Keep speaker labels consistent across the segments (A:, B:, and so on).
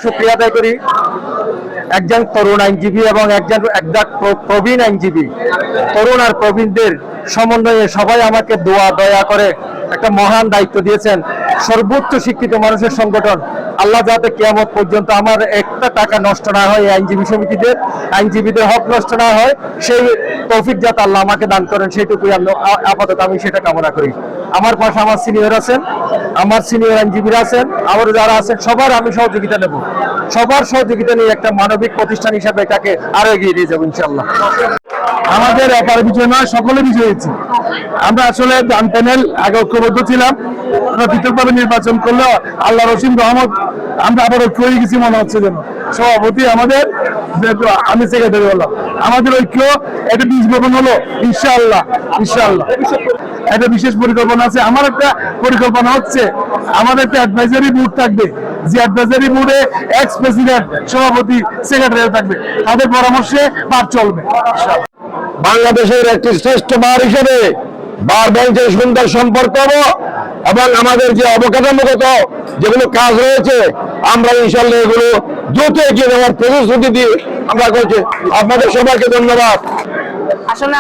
A: শুকরিয়া আদায় করি একজন তরুণ আইনজীবী এবং একজন প্রবীণ আইনজীবী, তরুণ আর প্রবীণদের সমন্বয়ে সবাই আমাকে দোয়া দয়া করে একটা মহান দায়িত্ব দিয়েছেন। সর্বোচ্চ শিক্ষিত মানুষের সংগঠন, আল্লাহ যাতে কিয়ামত পর্যন্ত আমার একটা টাকা নষ্ট না হয়, আইনজীবী সমিতিদের আইনজীবীদের হক নষ্ট না হয়, সেই তৌফিক যাতে আল্লাহ আমাকে দান করেন, সেইটুকুই আপাতত আমি সেটা কামনা করি। আমার পাশে আমার সিনিয়র আছেন, আমার সিনিয়র আইনজীবীরা আছেন, আমার যারা আছেন সবার আমি সহযোগিতা নেব। সবার সহযোগিতা নিয়ে একটা মানবিক প্রতিষ্ঠান হিসাবে এটাকে আরো এগিয়ে নিয়ে যাবো ইনশাআল্লাহ। আমাদের একার বিজয় নয়, সকলে বিজয় হয়েছি। আমরা আসলে ডান প্যানেল আগে ঐক্যবদ্ধ ছিলাম, আমরা পৃথকভাবে নির্বাচন করলেও আল্লাহ রসিম রহমত আমরা আবার ঐক্য হয়ে গেছি মনে হচ্ছে। যেন সভাপতি আমাদের, আমি সেক্রেটারি হলাম, আমাদের ঐক্য একটা বীজ বপন হলো ইনশাআল্লাহ। ইনশাআল্লাহ একটা বিশেষ পরিকল্পনা আছে। আমার একটা পরিকল্পনা হচ্ছে, আমাদের একটা অ্যাডভাইজারি বোর্ড থাকবে, যে অ্যাডভাইজারি বোর্ডে এক্স প্রেসিডেন্ট, সভাপতি, সেক্রেটারি থাকবে, তাদের পরামর্শে বার চলবে।
B: বাংলাদেশের একটি শ্রেষ্ঠ বার হিসেবে বার বেঞ্চের সুন্দর সম্পর্ক এবং আমাদের যে অবকাঠামোগত যেগুলো কাজ রয়েছে, আমরা ইনশাআল্লাহ এগুলো দ্রুত এগিয়ে নেওয়ার প্রতিশ্রুতি দিয়ে আমরা করছি। আপনাদের সবাইকে ধন্যবাদ।
C: আসলে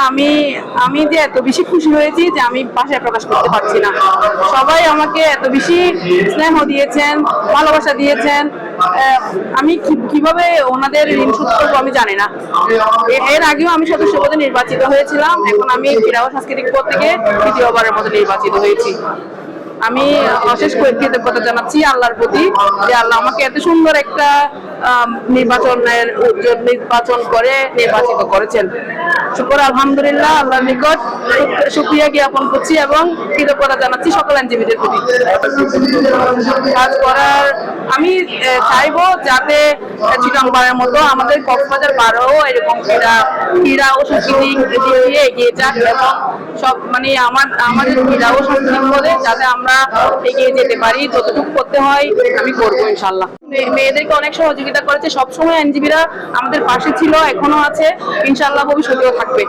C: আমি যে এত বেশি খুশি হয়েছি যে আমি ভাষায় প্রকাশ করতে পারছি না। সবাই আমাকে এত বেশি স্নেহ দিয়েছেন, ভালোবাসা দিয়েছেন, আমি কিভাবে ওনাদের ঋণ শোধ করবো আমি জানি না। এর আগেও আমি সদস্য পদে নির্বাচিত হয়েছিলাম, এখন আমি ক্রীড়া ও সাংস্কৃতিক পদ থেকে তৃতীয়বারের মতো নির্বাচিত হয়েছি। আমি অশেষ কৃতজ্ঞতা জানাচ্ছি আল্লাহর প্রতি যে আল্লাহ আমাকে এত সুন্দর একটা নির্বাচন করে নির্বাচিত করেছেন। শুকর আলহামদুলিল্লাহ, আল্লাহর নিকট শুকরিয়া জ্ঞাপন করছি এবং কৃতজ্ঞতা জানাচ্ছি সকল আইনজীবীদের প্রতি। কাজ করার আমি চাইবো যাতে চিটাংবারের মতো আমাদের কক্সবাজার বারও এরকম ক্রীড়া ও সংস্কৃতি দিয়ে এগিয়ে যাক এবং সব আমাদের ক্রীড়া ও সংস্কৃতি বলে যাতে আমরা এগিয়ে যেতে পারি, যতটুকু করতে হয় আমি করবো ইনশাল্লাহ। মেয়েদেরকে অনেক সহযোগিতা করেছে, সবসময় আইনজীবীরা আমাদের পাশে ছিল, এখনো আছে, ইনশাল্লাহ ভবিষ্যতেও থাকবে।